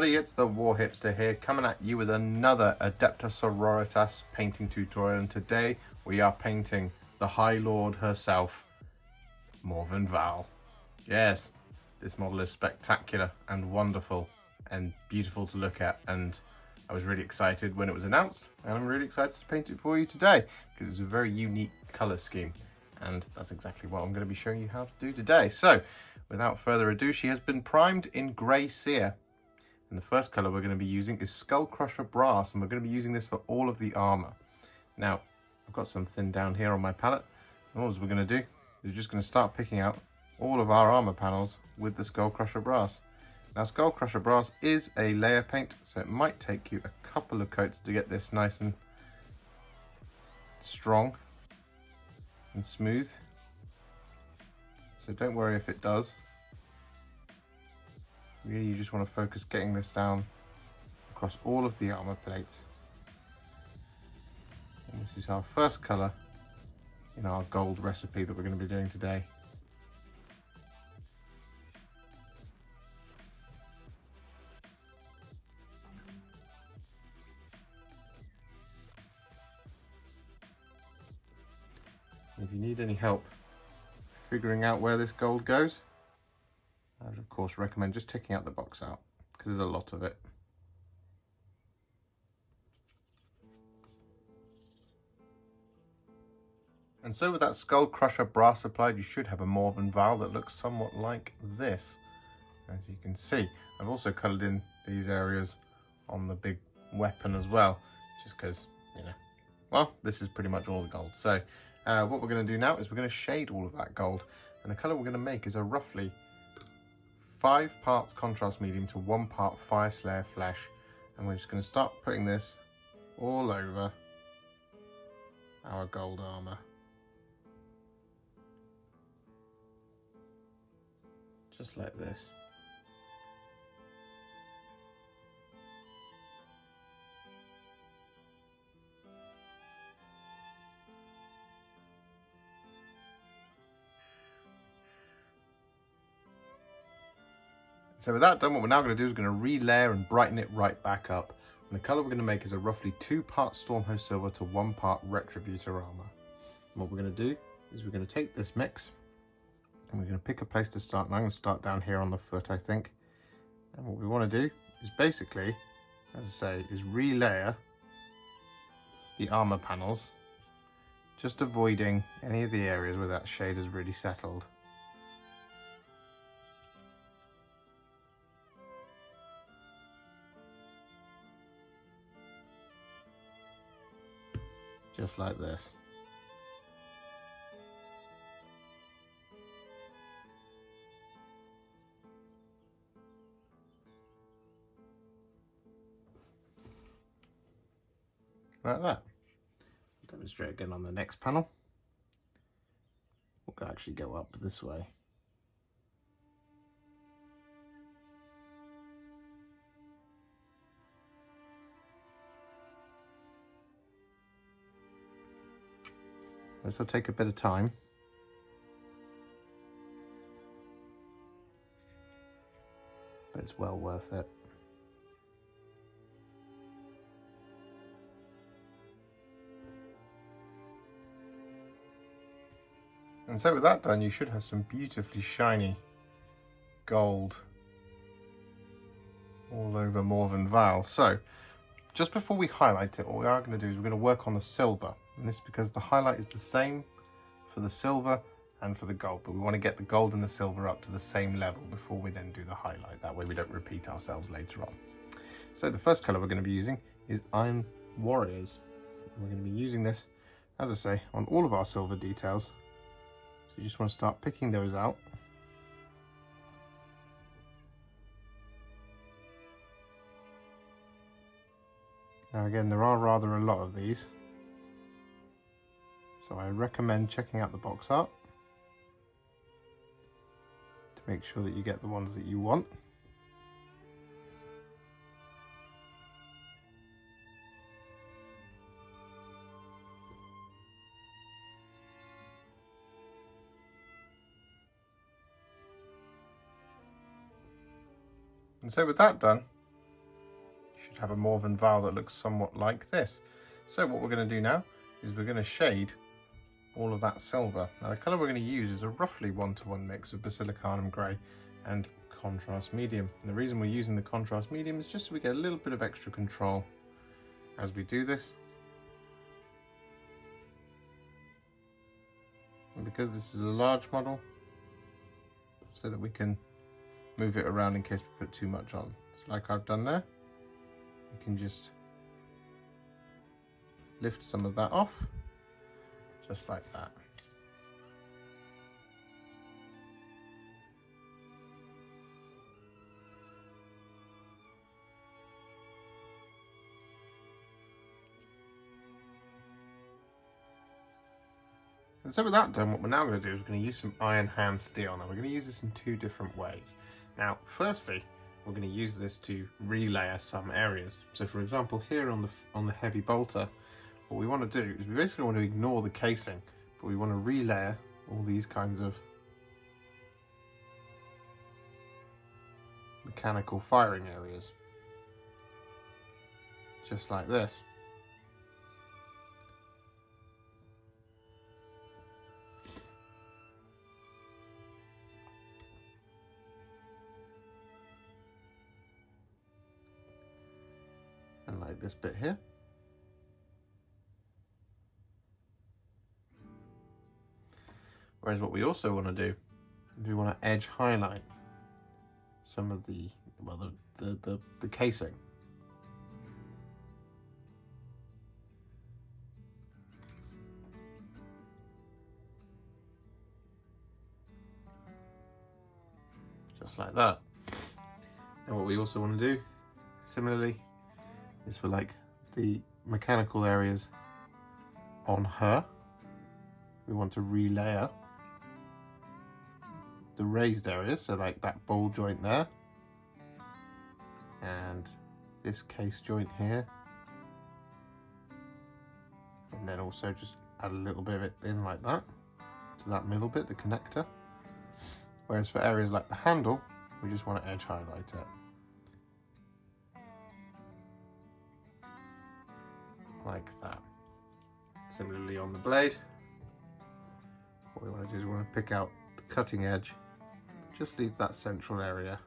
everybody, it's the War Hipster here, coming at you with another Adepta Sororitas painting tutorial, and today we are painting the High Lord herself, Morvenn Vahl. Yes, this model is spectacular and wonderful and beautiful to look at, and I was really excited when it was announced, and I'm really excited to paint it for you today because it's a very unique colour scheme, and that's exactly what I'm going to be showing you how to do today. So, without further ado, she has been primed in Grey Seer. And the first colour we're going to be using is Skullcrusher Brass, and we're going to be using this for all of the armour. Now, I've got some thin down here on my palette, and all we're going to do is we're just going to start picking out all of our armour panels with the Skullcrusher Brass. Now, Skullcrusher Brass is a layer paint, so it might take you a couple of coats to get this nice and strong and smooth. So don't worry if it does. Really, you just want to focus getting this down across all of the armour plates. And this is our first colour in our gold recipe that we're going to be doing today. If you need any help figuring out where this gold goes, I would of course recommend just taking out the box out, because there's a lot of it. And so with that Skullcrusher Brass applied, you should have a Morvenn Vahl that looks somewhat like this, as you can see. I've also coloured in these areas on the big weapon as well, just because, you know, well, this is pretty much all the gold. So what we're going to do now is we're going to shade all of that gold, and the colour we're going to make is a roughly 5 parts contrast medium to 1 part Fyreslayer Flesh, and we're just going to start putting this all over our gold armour. Just like this. So with that done, what we're now going to do is going to re-layer and brighten it right back up. And the colour we're going to make is a roughly 2 part Stormhost Silver to 1 part Retributor Armour. And what we're going to do is we're going to take this mix and we're going to pick a place to start. And I'm going to start down here on the foot, I think. And what we want to do is basically, as I say, is re-layer the armour panels, just avoiding any of the areas where that shade has really settled. Just like this. Like that. Demonstrate again on the next panel. We'll actually go up this way. This will take a bit of time. But it's well worth it. And so with that done, you should have some beautifully shiny gold all over Morvenn Vahl. So, just before we highlight it, what we are going to do is we're going to work on the silver. And this is because the highlight is the same for the silver and for the gold, but we want to get the gold and the silver up to the same level before we then do the highlight. That way we don't repeat ourselves later on. So the first colour we're going to be using is Iron Warriors. And we're going to be using this, as I say, on all of our silver details. So you just want to start picking those out. Now again, there are rather a lot of these, so I recommend checking out the box art to make sure that you get the ones that you want. And so with that done, should have a Morvenn Vahl that looks somewhat like this. So what we're going to do now is we're going to shade all of that silver. Now the colour we're going to use is a roughly 1-to-1 mix of Basilicanum Grey and Contrast Medium. And the reason we're using the Contrast Medium is just so we get a little bit of extra control as we do this. And because this is a large model, so that we can move it around in case we put too much on. So like I've done there, you can just lift some of that off, just like that. And so with that done, what we're now going to do is we're going to use some Iron Hand Steel. Now we're going to use this in two different ways. Now firstly, we're going to use this to relayer some areas. So for example, here on the heavy bolter, what we want to do is we basically want to ignore the casing, but we want to relayer all these kinds of mechanical firing areas, just like this. And like this bit here. Whereas what we also want to do is we want to edge highlight some of the, well, the casing. Just like that. And what we also want to do, similarly, is for like the mechanical areas on her, we want to relayer the raised areas, so like that ball joint there and this case joint here, and then also just add a little bit of it in like that to that middle bit, the connector. Whereas for areas like the handle, we just want to edge highlight it like that. Similarly on the blade, what we want to do is we want to pick out the cutting edge, just leave that central area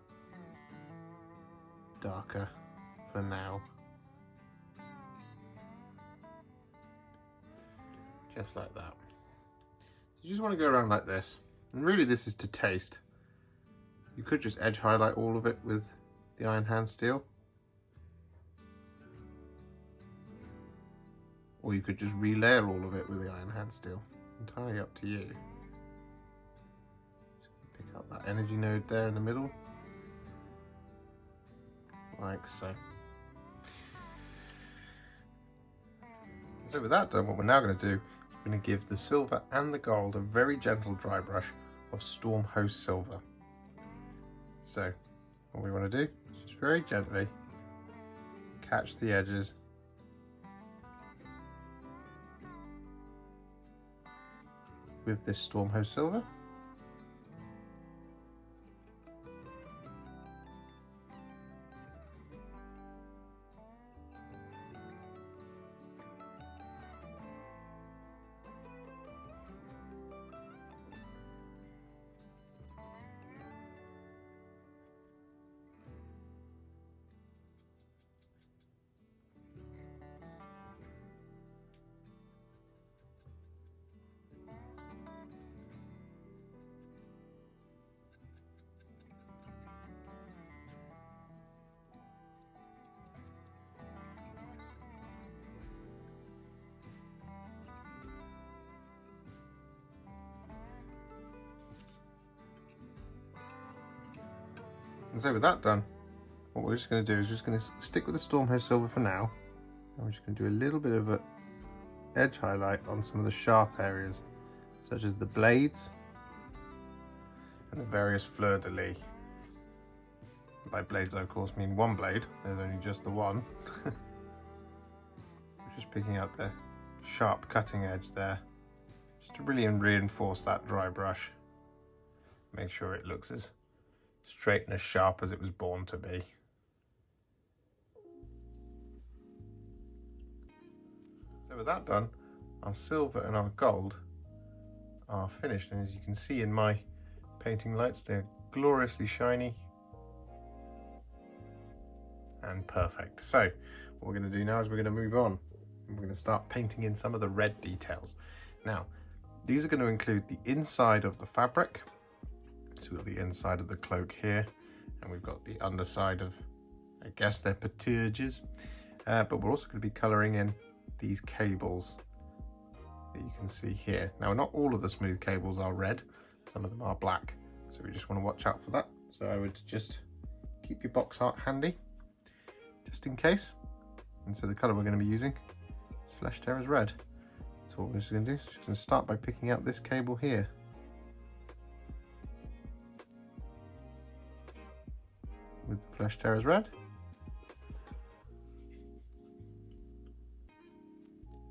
darker for now, just like that. You just want to go around like this, and really this is to taste. You could just edge highlight all of it with the Iron Hand Steel, or you could just relayer all of it with the Iron Hand Steel. It's entirely up to you. Just pick up that energy node there in the middle, like so. So with that done, what we're now going to do is we're going to give the silver and the gold a very gentle dry brush of Stormhost Silver. So what we want to do is just very gently catch the edges with this Stormhost Silver. And so with that done, what we're just going to do is just going to stick with the Stormhost Silver for now. And we're just going to do a little bit of an edge highlight on some of the sharp areas, such as the blades and the various fleur-de-lis. By blades I of course mean one blade, there's only just the one. Just picking out the sharp cutting edge there, just to really reinforce that dry brush. Make sure it looks as straight and as sharp as it was born to be. So with that done, our silver and our gold are finished, and as you can see in my painting lights, they're gloriously shiny and perfect. So what we're going to do now is we're going to move on, and we're going to start painting in some of the red details. Now these are going to include the inside of the fabric, so we've got the inside of the cloak here, and we've got the underside of, I guess they're paturages, but we're also going to be colouring in these cables that you can see here. Now not all of the smooth cables are red, some of them are black, so we just want to watch out for that. So I would just keep your box art handy just in case. And so the colour we're going to be using is Flesh Tearers Red. So what we're just going to do is just going to start by picking out this cable here. With the Flesh Tearers Red.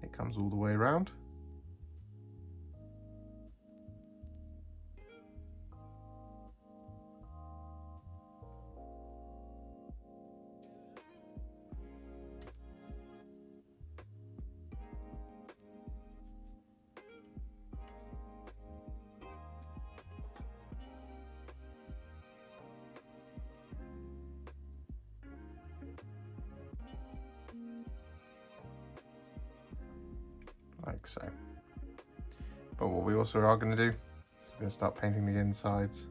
It comes all the way around. Like so. But what we also are going to do is we're going to start painting the insides.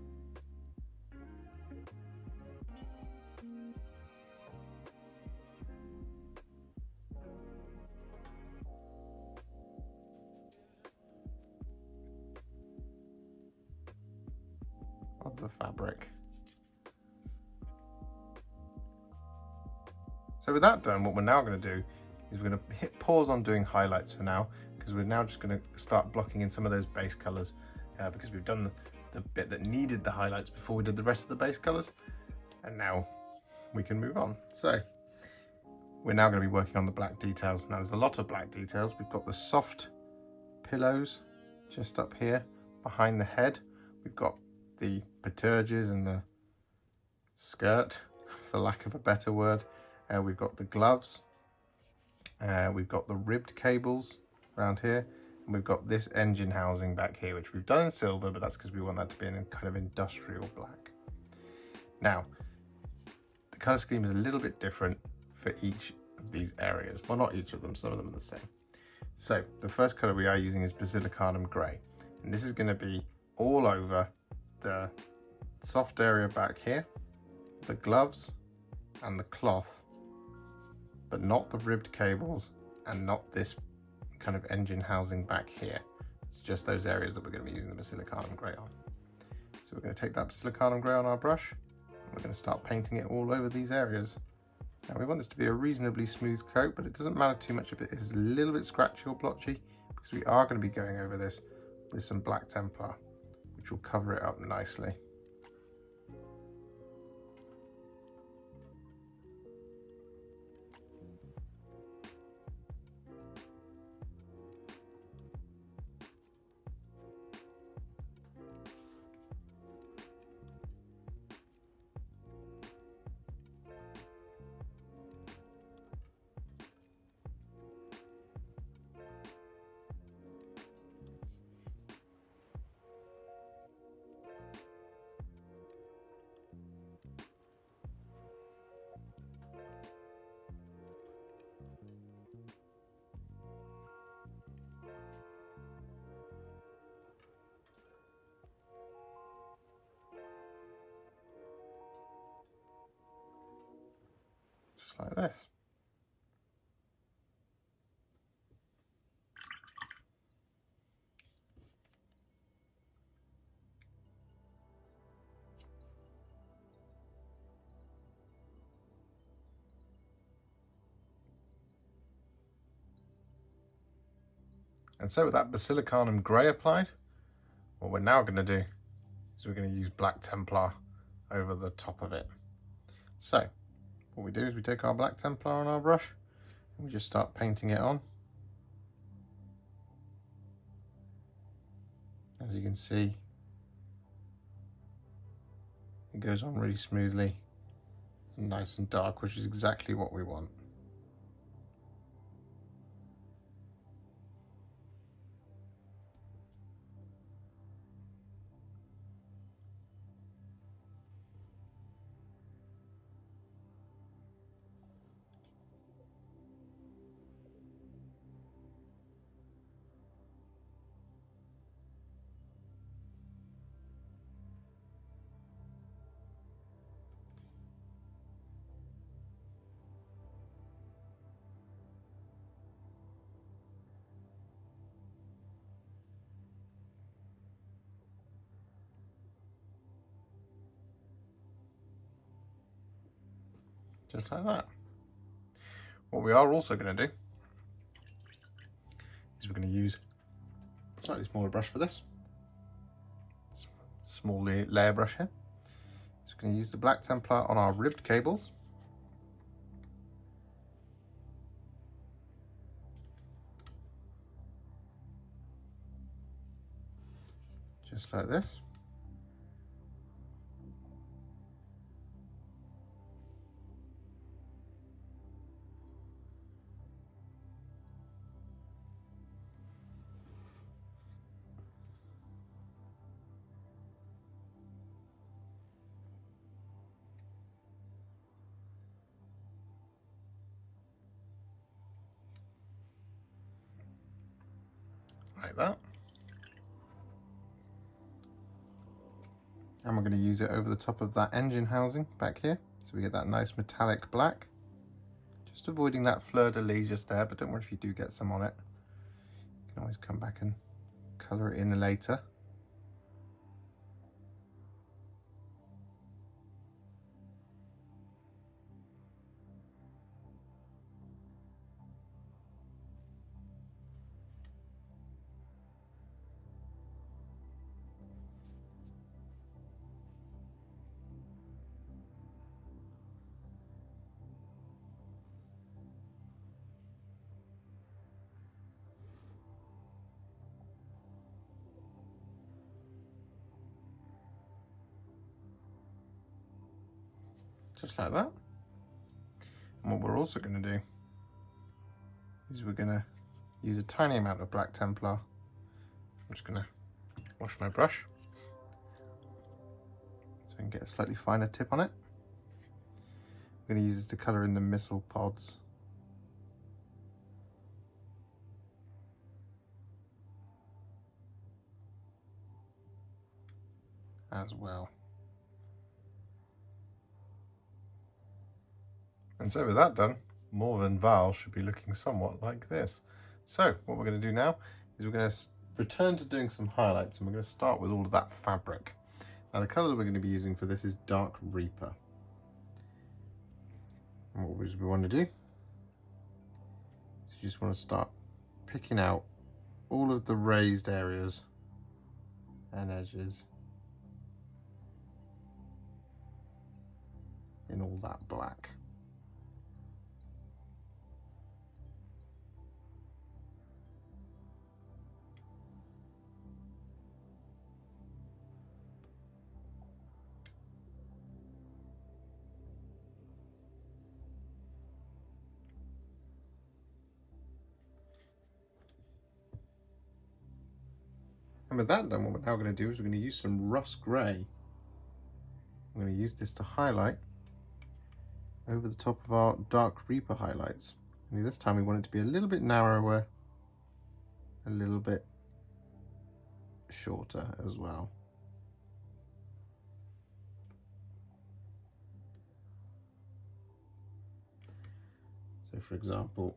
Of the fabric. So with that done, what we're now going to do is we're going to hit pause on doing highlights for now, because we're now just going to start blocking in some of those base colours, because we've done the bit that needed the highlights before we did the rest of the base colours, and now we can move on. So we're now going to be working on the black details. Now there's a lot of black details. We've got the soft pillows just up here behind the head. We've got the paturages and the skirt, for lack of a better word. We've got the gloves. We've got the ribbed cables around here, and we've got this engine housing back here, which we've done in silver, but that's because we want that to be in a kind of industrial black. Now, the colour scheme is a little bit different for each of these areas. Well, not each of them, some of them are the same. So the first colour we are using is Basilicanum Grey, and this is going to be all over the soft area back here, the gloves and the cloth, but not the ribbed cables and not this kind of engine housing back here. It's just those areas that we're going to be using the Basilicanum Grey on. So we're going to take that Basilicanum Grey on our brush, and we're going to start painting it all over these areas. Now we want this to be a reasonably smooth coat, but it doesn't matter too much if it is a little bit scratchy or blotchy, because we are going to be going over this with some black Templar, which will cover it up nicely. Just like this. And so with that Basilicanum Grey applied, what we're now going to do is we're going to use black Templar over the top of it. So what we do is we take our black Templar on our brush and we just start painting it on. As you can see, it goes on really smoothly and nice and dark, which is exactly what we want. just like that. What we are also going to do is we're going to use a slightly smaller brush for this. Small layer brush here. So we're going to use the Black Templar on our ribbed cables. Just like this. Like that. And we're going to use it over the top of that engine housing back here, so we get that nice metallic black. Just avoiding that fleur-de-lis just there, but don't worry if you do get some on it. You can always come back and colour it in later. Just like that. And what we're also going to do is we're going to use a tiny amount of Black Templar. I'm just going to wash my brush so I can get a slightly finer tip on it. I'm going to use this to colour in the missile pods. As well. And so with that done, Morvenn Vahl should be looking somewhat like this. So what we're going to do now is we're going to return to doing some highlights, and we're going to start with all of that fabric. Now the colour that we're going to be using for this is Dark Reaper. And what we want to do is you just want to start picking out all of the raised areas and edges in all that black. And with that done, what we're now going to do is we're going to use some Russ Grey. I'm going to use this to highlight over the top of our Dark Reaper highlights. Only this time we want it to be a little bit narrower, a little bit shorter as well. So for example,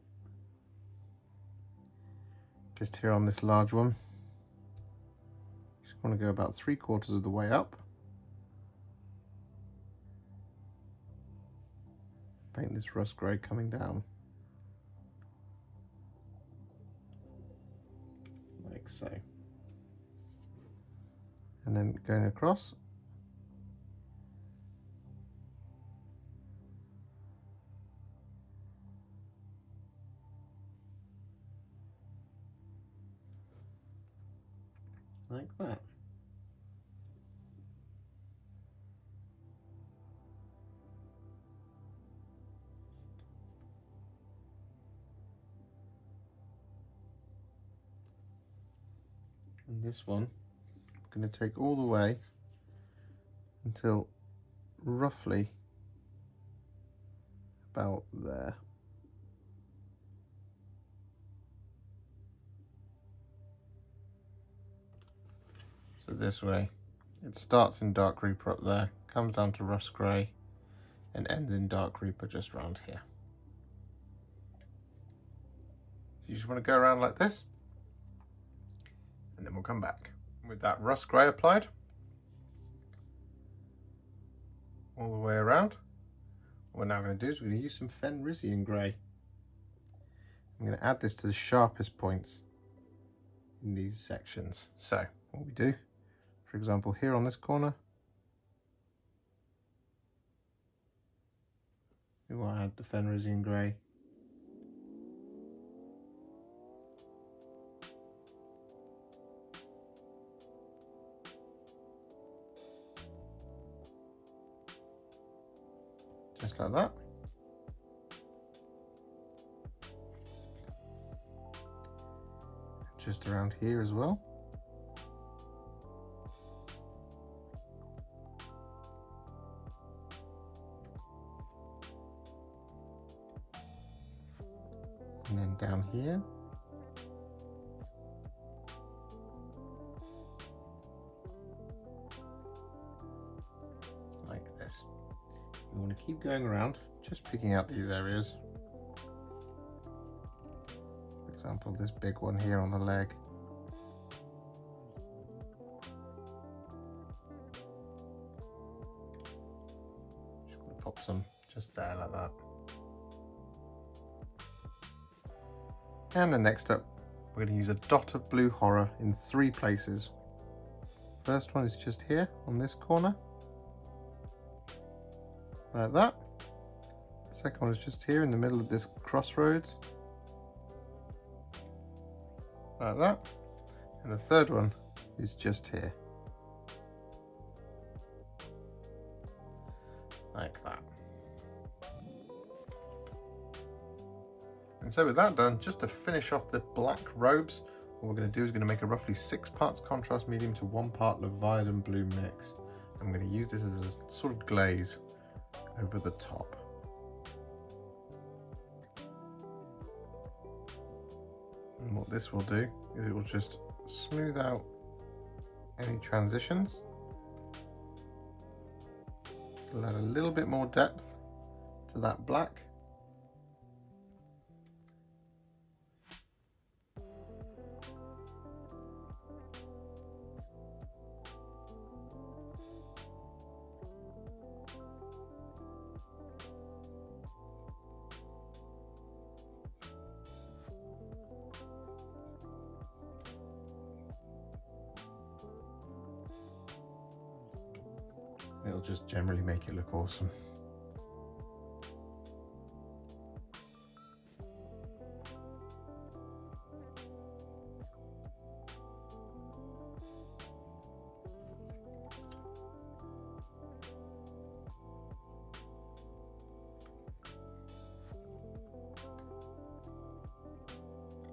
just here on this large one, just want to go about 3/4 of the way up. Paint this Russ Grey coming down. Like so. And then going across. Like that. And this one, I'm going to take all the way until roughly about there. So this way, it starts in Dark Reaper up there, comes down to Russ Grey, and ends in Dark Reaper just around here. You just want to go around like this, and then we'll come back. With that Russ Grey applied, all the way around, what we're now going to do is we're going to use some Fenrisian Grey. I'm going to add this to the sharpest points in these sections. So what we do, for example, here on this corner, we will add the Fenrisian Grey. Just like that. Just around here as well. And then down here. Like this. You want to keep going around, just picking out these areas. For example, this big one here on the leg. Just going to pop some just there like that. And then next up, we're going to use a dot of blue horror in 3 places. First one is just here on this corner. Like that. Second one is just here in the middle of this crossroads. Like that. And the third one is just here. Like that. And so with that done, just to finish off the black robes, what we're going to do is going to make a roughly 6 parts contrast medium to 1 part Leviadon Blue mix. I'm going to use this as a sort of glaze over the top. And what this will do is it will just smooth out any transitions. It'll add a little bit more depth to that black. It'll just generally make it look awesome.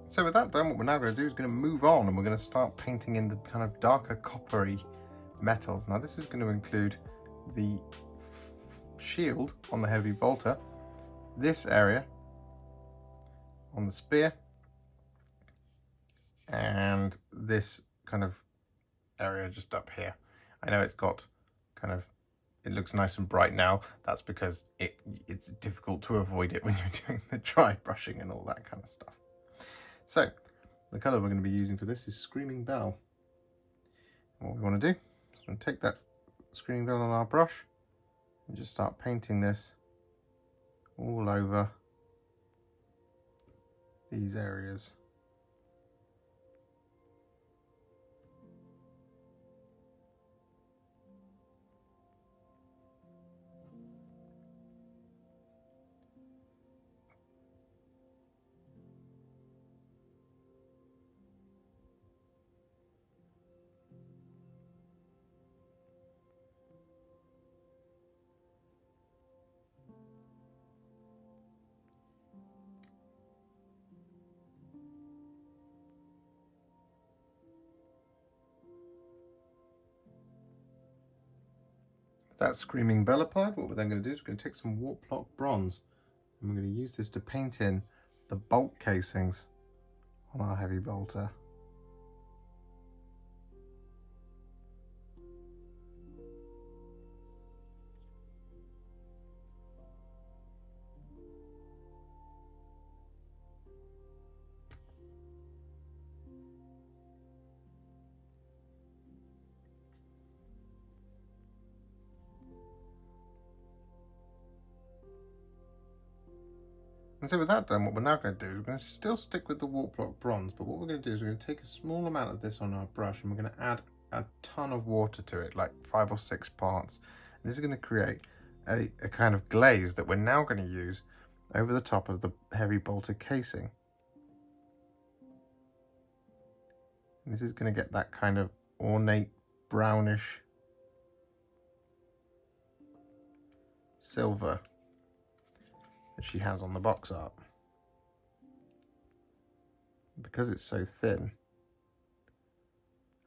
So with that done, what we're now going to do is going to move on, and we're going to start painting in the kind of darker coppery metals. Now this is going to include the shield on the heavy bolter, this area on the spear, and this kind of area just up here. I know it's got kind of, it looks nice and bright now. That's because it's difficult to avoid it when you're doing the dry brushing and all that kind of stuff. So the colour we're going to be using for this is Screaming Bell. And what we want to do is we're going to take that Screaming Bell on our brush and just start painting this all over these areas. That Screaming Bell applied, what we're then going to do is we're going to take some Warplock Bronze and we're going to use this to paint in the bolt casings on our heavy bolter. And so with that done, what we're now going to do is we're going to still stick with the Warplock Bronze, but what we're going to do is we're going to take a small amount of this on our brush and we're going to add a ton of water to it, like 5 or 6 parts. And this is going to create a kind of glaze that we're now going to use over the top of the heavy bolted casing. And this is going to get that kind of ornate brownish silver that she has on the box art. Because it's so thin,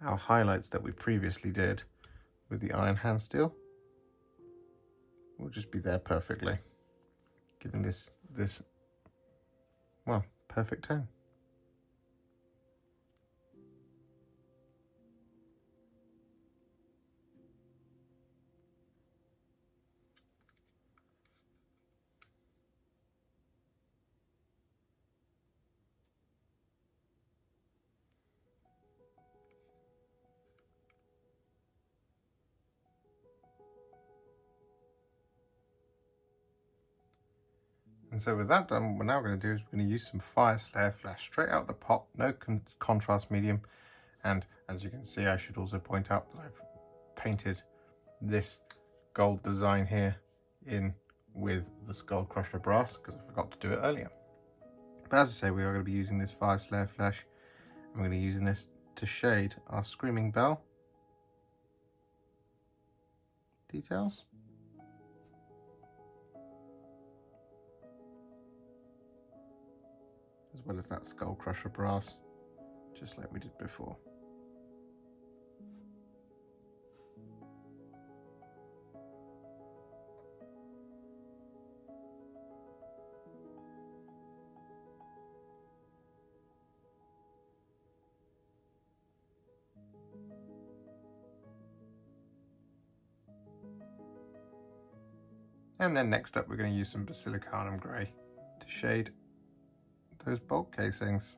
our highlights that we previously did with the iron hand steel will just be there perfectly, giving this well, perfect tone. And so with that done, what we're now going to do is we're going to use some Fyreslayer Flesh straight out the pot, no contrast medium. And as you can see, I should also point out that I've painted this gold design here in with the Skullcrusher Brass because I forgot to do it earlier. But as I say, we are going to be using this Fyreslayer Flesh, and we're going to be using this to shade our Screaming Bell details. As well as that Skullcrusher Brass, just like we did before. And then next up, we're going to use some Basilicanum Grey to shade those bolt casings.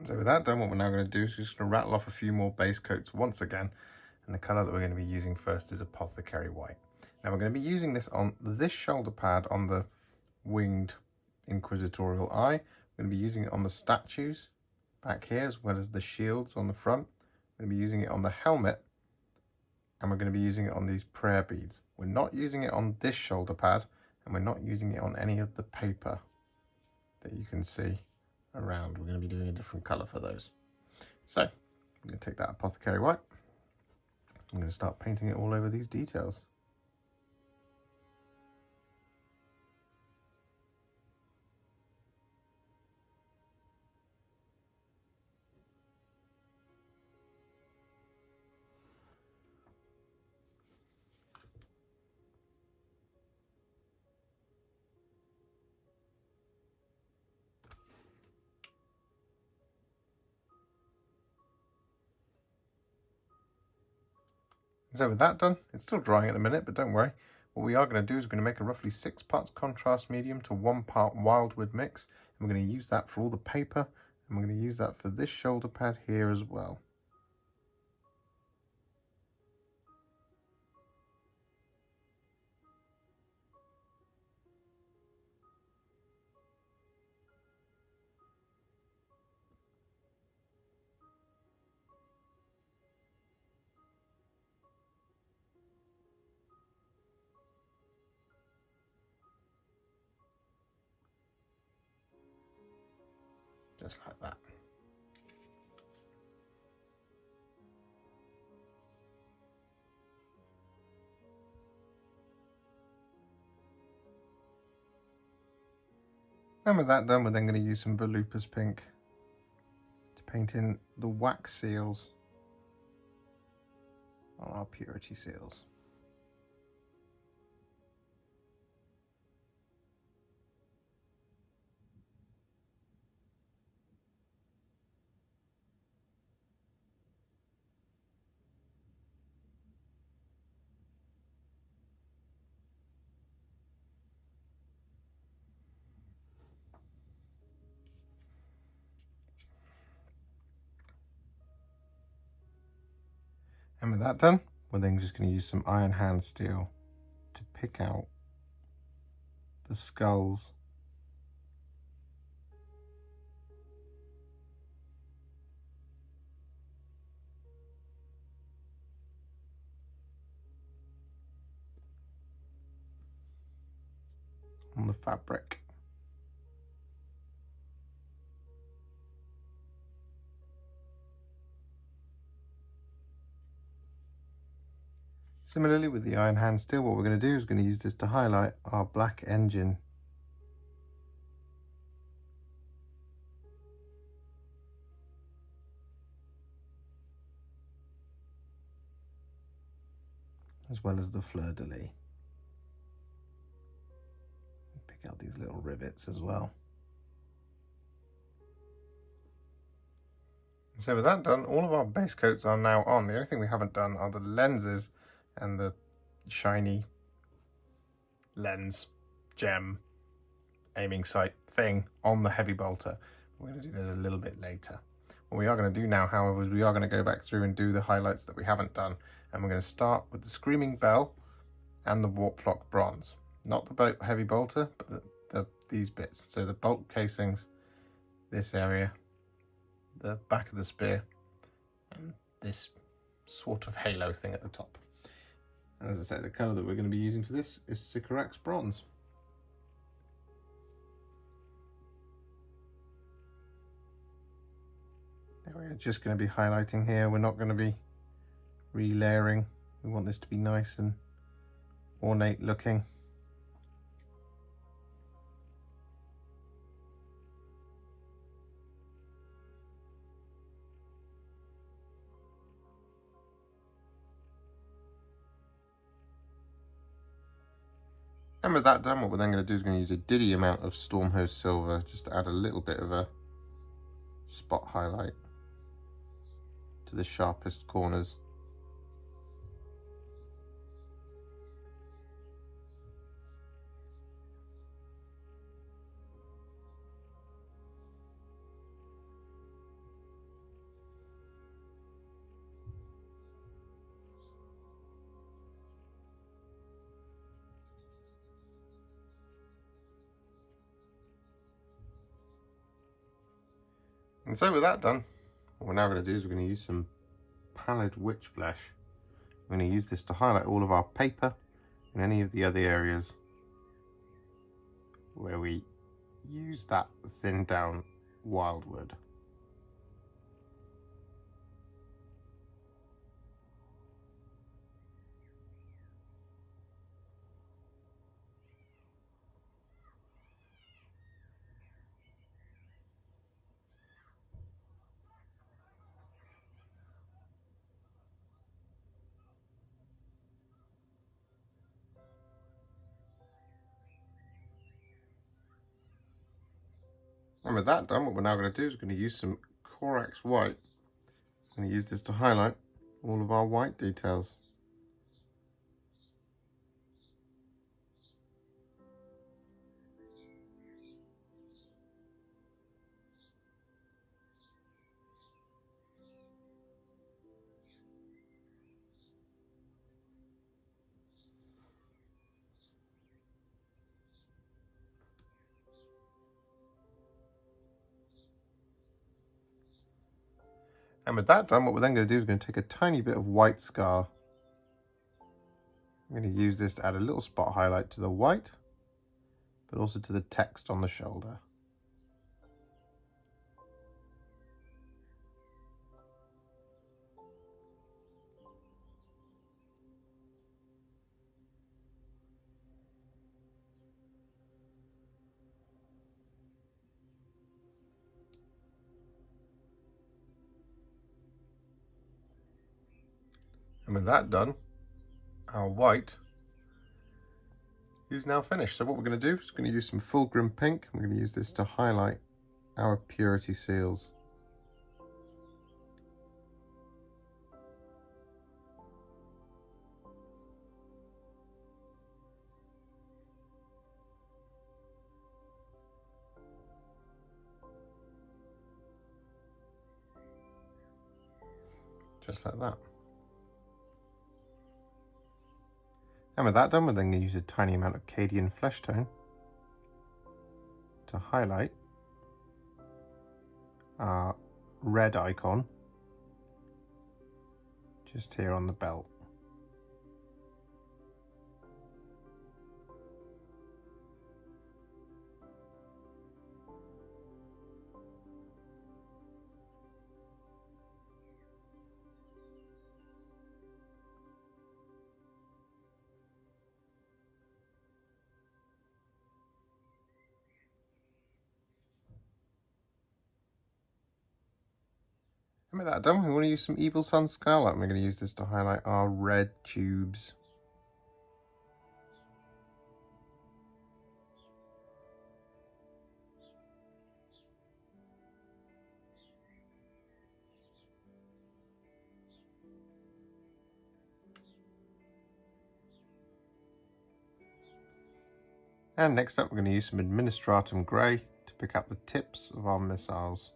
So with that done, what we're now going to do is just going to rattle off a few more base coats once again. And the colour that we're going to be using first is Apothecary White. Now we're going to be using this on this shoulder pad on the winged inquisitorial eye. We're going to be using it on the statues back here, as well as the shields on the front. We're going to be using it on the helmet, and we're going to be using it on these prayer beads. We're not using it on this shoulder pad, and we're not using it on any of the paper that you can see around. We're going to be doing a different colour for those. So I'm going to take that Apothecary White. I'm going to start painting it all over these details. So with that done, it's still drying at the minute, but don't worry. What we are going to do is we're going to make a roughly 6 parts contrast medium to 1 part Wyldwood mix. And we're going to use that for all the paper, and we're going to use that for this shoulder pad here as well. Just like that. And with that done, we're then going to use some Volupus Pink to paint in the wax seals on our purity seals. And with that done, we're then just going to use some iron hand steel to pick out the skulls on the fabric. Similarly with the iron hand steel, what we're going to do is going to use this to highlight our black engine. As well as the fleur-de-lis. Pick out these little rivets as well. So with that done, all of our base coats are now on. The only thing we haven't done are the lenses and the shiny lens gem aiming sight thing on the heavy bolter. We're going to do that a little bit later. What we are going to do now, however, is we are going to go back through and do the highlights that we haven't done. And we're going to start with the Screaming Bell and the Warplock Bronze. Not the heavy bolter, but these bits. So the bolt casings, this area, the back of the spear, and this sort of halo thing at the top. And as I say, the colour that we're going to be using for this is Sycorax Bronze. Now we're just going to be highlighting here. We're not going to be relayering. We want this to be nice and ornate looking. And with that done, what we're then going to do is going to use a diddy amount of Stormhost Silver just to add a little bit of a spot highlight to the sharpest corners. And so with that done, what we're now going to do is we're going to use some Pallid Wych Flesh. We're going to use this to highlight all of our paper and any of the other areas where we use that thinned down Wyldwood. And with that done, what we're now going to do is we're going to use some Corax White. I'm going to use this to highlight all of our white details. And with that done, what we're then going to do is we're going to take a tiny bit of white scar. I'm going to use this to add a little spot highlight to the white, but also to the text on the shoulder. And with that done, our white is now finished. So what we're going to do is going to use some Fulgrim Pink. We're going to use this to highlight our purity seals. Just like that. And with that done, we're then going to use a tiny amount of Cadian Fleshtone to highlight our red icon just here on the belt. And with that done, we want to use some Evil Sunz Scarlet, and we're going to use this to highlight our red tubes. And next up, we're going to use some Administratum Grey to pick up the tips of our missiles.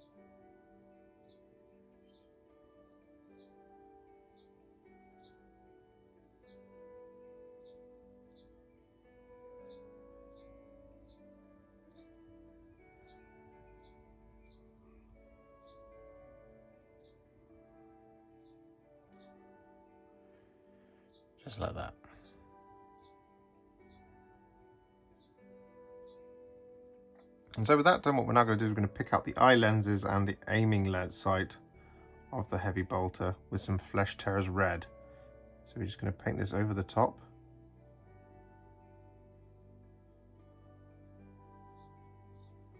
Just like that. And so with that done, what we're now going to do is we're going to pick out the eye lenses and the aiming sight of the heavy bolter with some Flesh Tearers red. So we're just going to paint this over the top.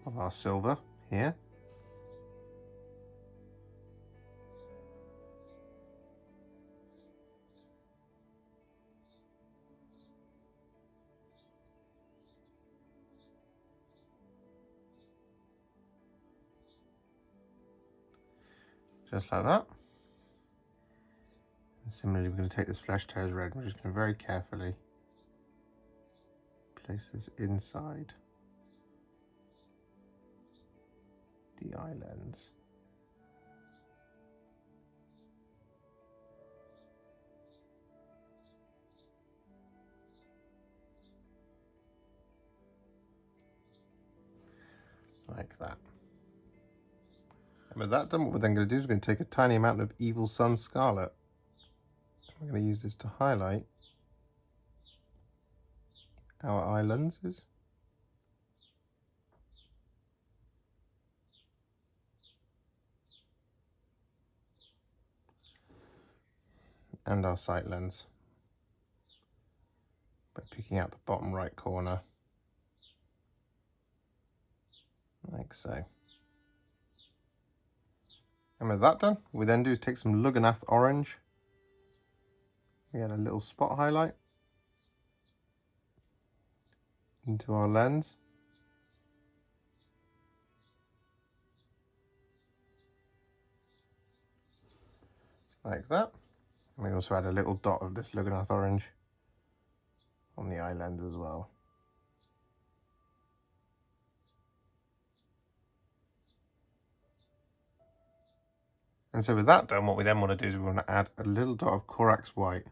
Of our silver here. Just like that. And similarly, we're going to take this Flesh Tearers red. We're just going to very carefully place this inside the eye lens. Like that. And with that done, what we're then going to do is we're going to take a tiny amount of Evil Sunz Scarlet. We're going to use this to highlight our eye lenses. And our sight lens by picking out the bottom right corner, like so. And with that done, what we then do is take some Lugganath Orange. We add a little spot highlight into our lens. Like that. And we also add a little dot of this Lugganath Orange on the eye lens as well. And so with that done, what we then want to do is we want to add a little dot of Corax White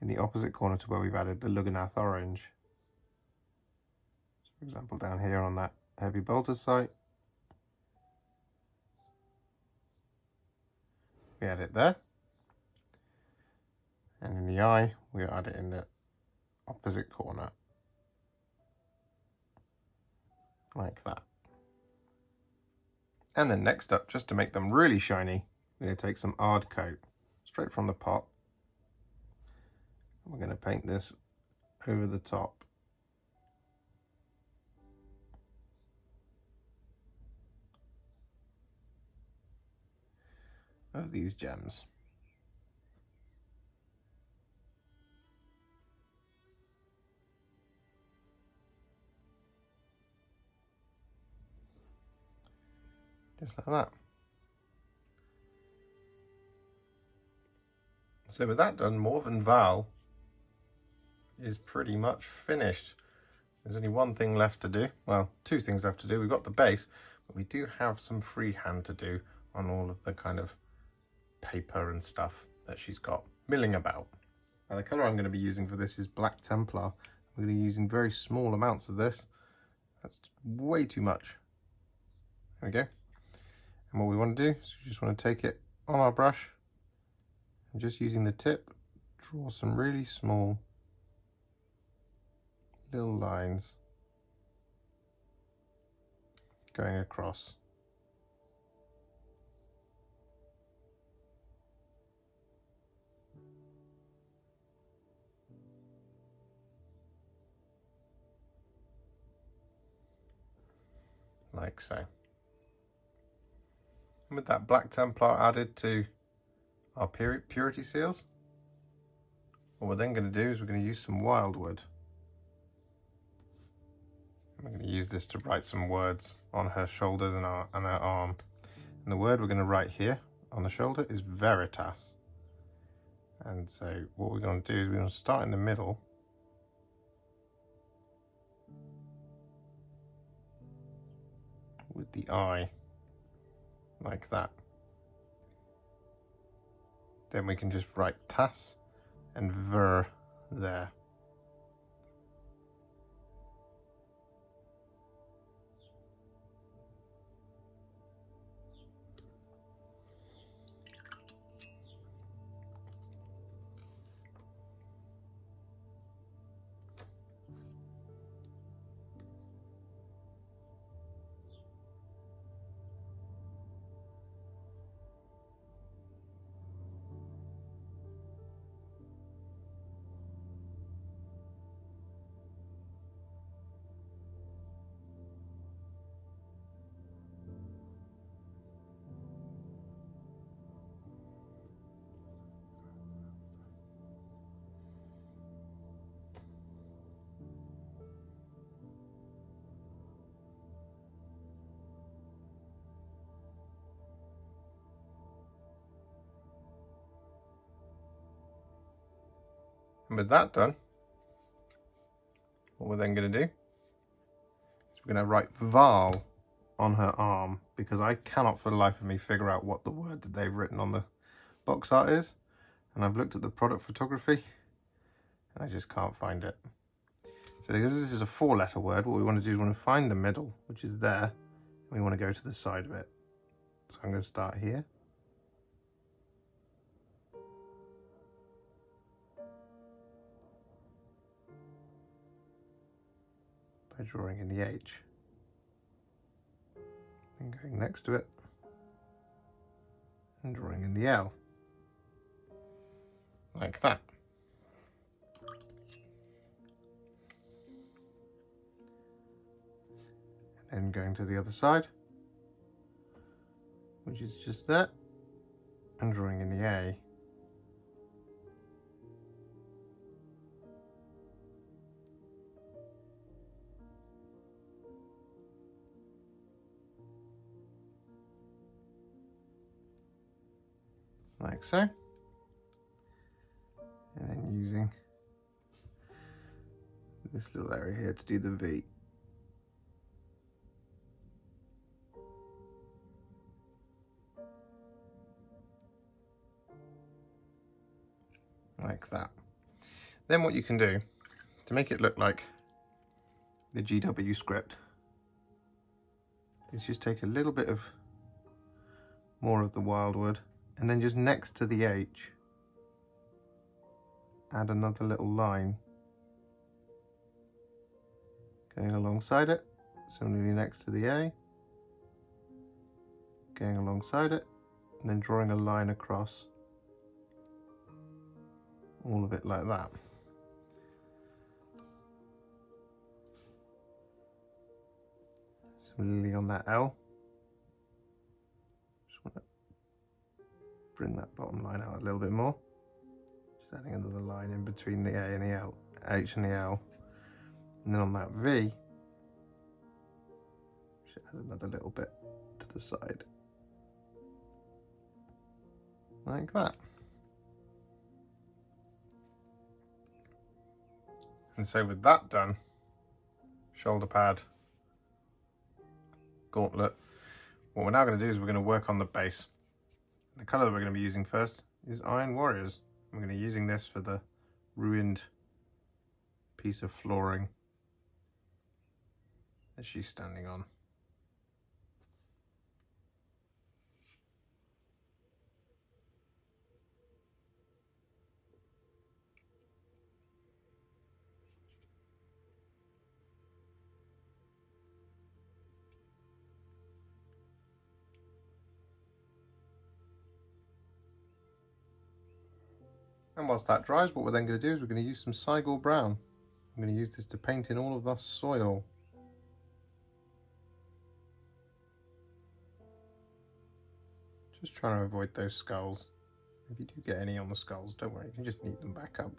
in the opposite corner to where we've added the Lugganath Orange. So for example, down here on that heavy bolter sight, we add it there. And in the eye, we add it in the opposite corner, like that. And then next up, just to make them really shiny, we're going to take some Ard Coat straight from the pot. We're going to paint this over the top of these gems. Just like that. So with that done, Morvenn Vahl is pretty much finished. There's only one thing left to do. Well, two things left to do. We've got the base, but we do have some freehand to do on all of the kind of paper and stuff that she's got milling about. Now the colour I'm going to be using for this is Black Templar. I'm going to be using very small amounts of this. That's way too much. There we go. And what we want to do is we just want to take it on our brush and just using the tip, draw some really small little lines going across. Like so. And with that Black Templar added to our purity seals, what we're then going to do is we're going to use some Wyldwood. I'm going to use this to write some words on her shoulders and her arm. And the word we're going to write here on the shoulder is Veritas. And so what we're going to do is we're going to start in the middle. With the eye, like that. Then we can just write tas and ver there. And with that done, what we're then going to do is we're going to write Vahl on her arm, because I cannot for the life of me figure out what the word that they've written on the box art is. And I've looked at the product photography and I just can't find it. So because this is a 4-letter word, what we want to do is we want to find the middle, which is there, and we want to go to the side of it. So I'm going to start here. By drawing in the H, and going next to it and drawing in the L, like that. And then going to the other side, which is just that, and drawing in the A. Like so, and then using this little area here to do the V. Like that. Then what you can do to make it look like the GW script is just take a little bit of more of the Wyldwood, and then just next to the H, add another little line going alongside it, similarly next to the A, going alongside it, and then drawing a line across all of it like that. Similarly on that L, just want to bring that bottom line out a little bit more. Just adding another line in between the A and the L, H and the L. And then on that V, just add another little bit to the side. like that. And so with that done, shoulder pad, gauntlet, what we're now going to do is we're going to work on the base. The colour that we're going to be using first is Iron Warriors. I'm going to be using this for the ruined piece of flooring that she's standing on. And whilst that dries, what we're then going to do is we're going to use some Cygor Brown. I'm going to use this to paint in all of the soil. Just trying to avoid those skulls. If you do get any on the skulls, don't worry, you can just knead them back up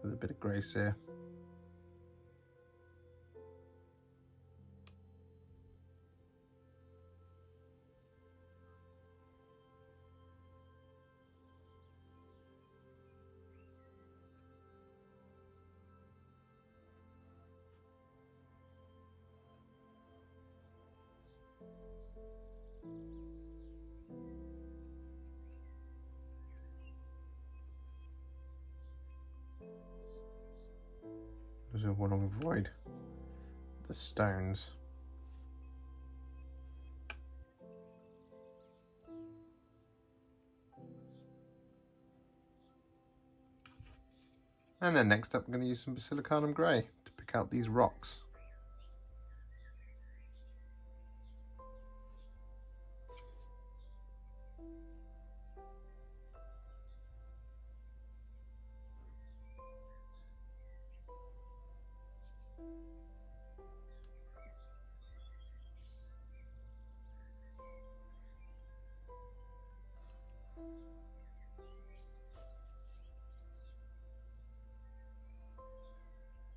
with a bit of grace here. Because I want to avoid the stones. And then next up, we're going to use some Basilicanum Grey to pick out these rocks.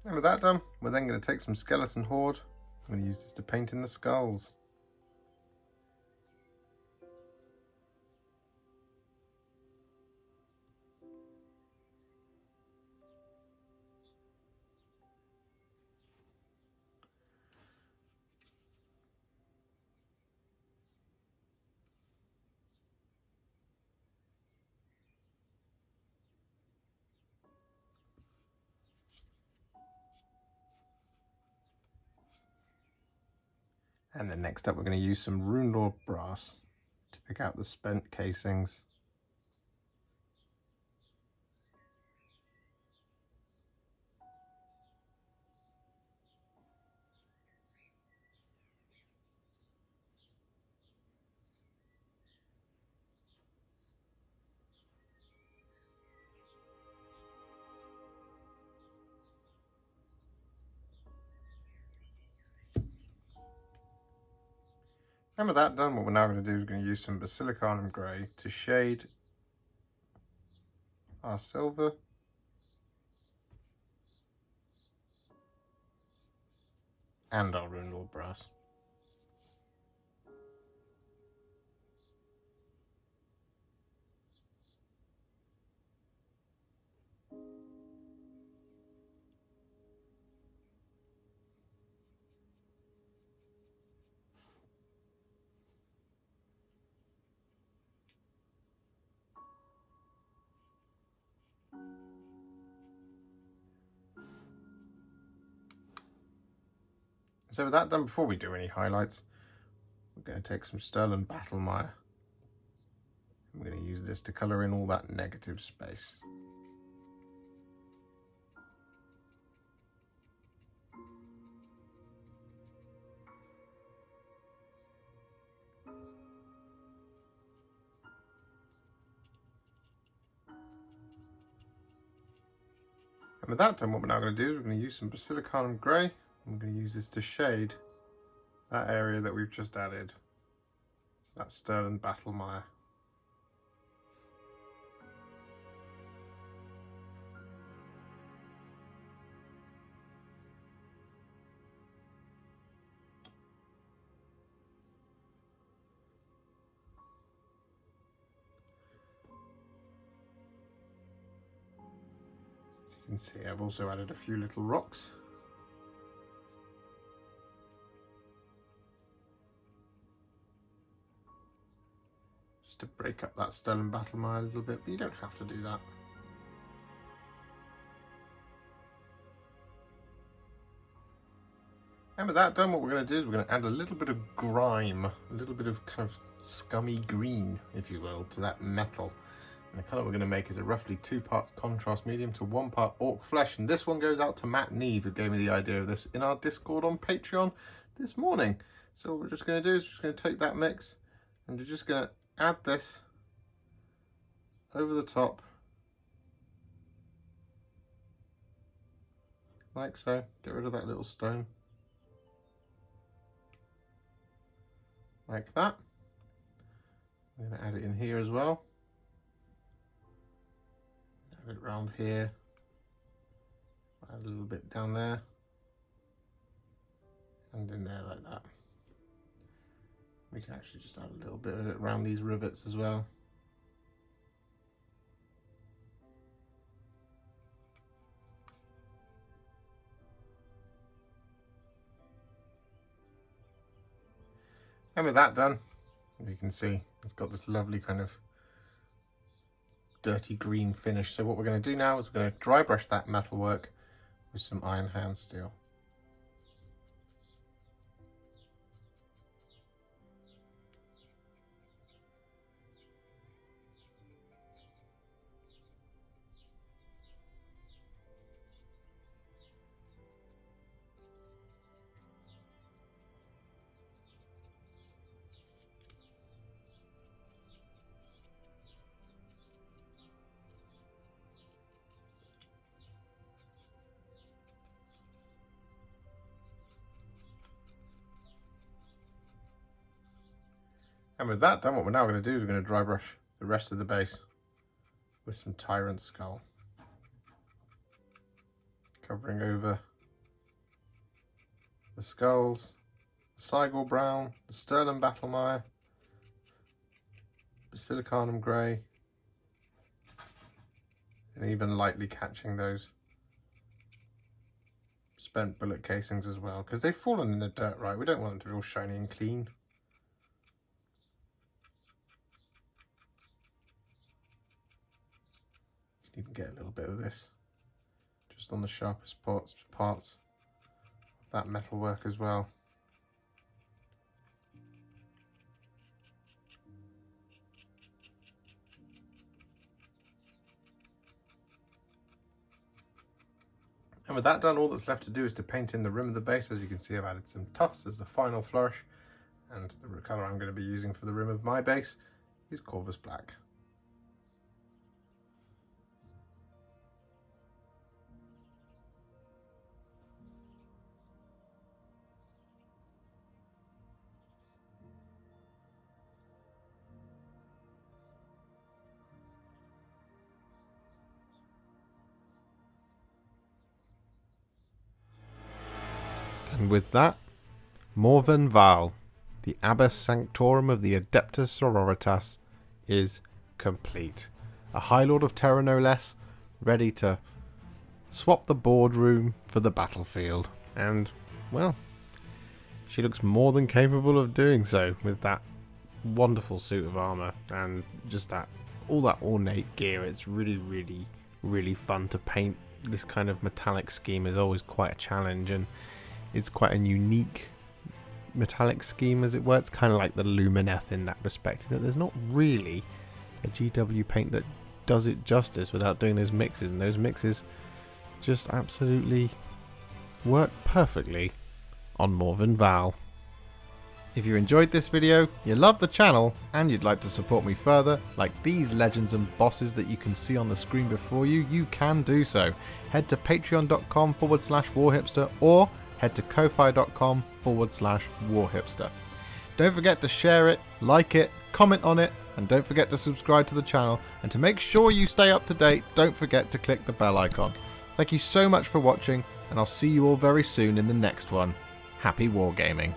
And with that done, we're then going to take some Skeleton Horde. I'm going to use this to paint in the skulls. And then next up, we're going to use some Runelord Brass to pick out the spent casings. And with that done, what we're now going to do is going to use some Basilicanum Grey to shade our silver and our Runelord Brass. So with that done, before we do any highlights, we're going to take some Stirland Battlemire. I'm going to use this to colour in all that negative space. And with that done, what we're now going to do is we're going to use some Basilicanum Grey. I'm going to use this to shade that area that we've just added. So that's Stirland Battlemire. As you can see, I've also added a few little rocks. Just to break up that Stirland Battlemire a little bit, but you don't have to do that. And with that done, what we're going to do is we're going to add a little bit of grime, a little bit of kind of scummy green, if you will, to that metal. And the colour we're going to make is a roughly 2 parts contrast medium to 1 part Ork Flesh. And this one goes out to Matt Neve, who gave me the idea of this in our Discord on Patreon this morning. So what we're just going to do is we're just going to take that mix and we're just going to add this over the top. Like so. Get rid of that little stone. Like that. I'm going to add it in here as well. Add it around here. Add a little bit down there. And in there like that. We can actually just add a little bit of it around these rivets as well. And with that done, as you can see, it's got this lovely kind of dirty green finish. So what we're going to do now is we're going to dry brush that metalwork with some iron hand steel. And with that done, what we're now going to do is we're going to dry brush the rest of the base with some Tyrant Skull. Covering over the skulls, the Cygor Brown, the Stirland Battlemire, Basilicanum Grey, and even lightly catching those spent bullet casings as well, because they've fallen in the dirt, right? We don't want them to be all shiny and clean. You can get a little bit of this just on the sharpest parts of that metalwork as well. And with that done, all that's left to do is to paint in the rim of the base. As you can see, I've added some tufts as the final flourish, and the colour I'm going to be using for the rim of my base is Corvus Black. And with that, Morvenn Vahl, the Abbess Sanctorum of the Adepta Sororitas, is complete. A High Lord of Terror no less, ready to swap the boardroom for the battlefield. And, well, she looks more than capable of doing so with that wonderful suit of armour and just that, all that ornate gear. It's really, really, really fun to paint. This kind of metallic scheme is always quite a challenge, and it's quite a unique metallic scheme, as it were. It's kind of like the Lugganath in that respect, that there's not really a GW paint that does it justice without doing those mixes, and those mixes just absolutely work perfectly on Morvenn Vahl. If you enjoyed this video, you love the channel, and you'd like to support me further, like these legends and bosses that you can see on the screen before you, you can do so. Head to patreon.com/warhipster or head to ko-fi.com/warhipster. Don't forget to share it, like it, comment on it, and don't forget to subscribe to the channel. And to make sure you stay up to date, don't forget to click the bell icon. Thank you so much for watching, and I'll see you all very soon in the next one. Happy wargaming.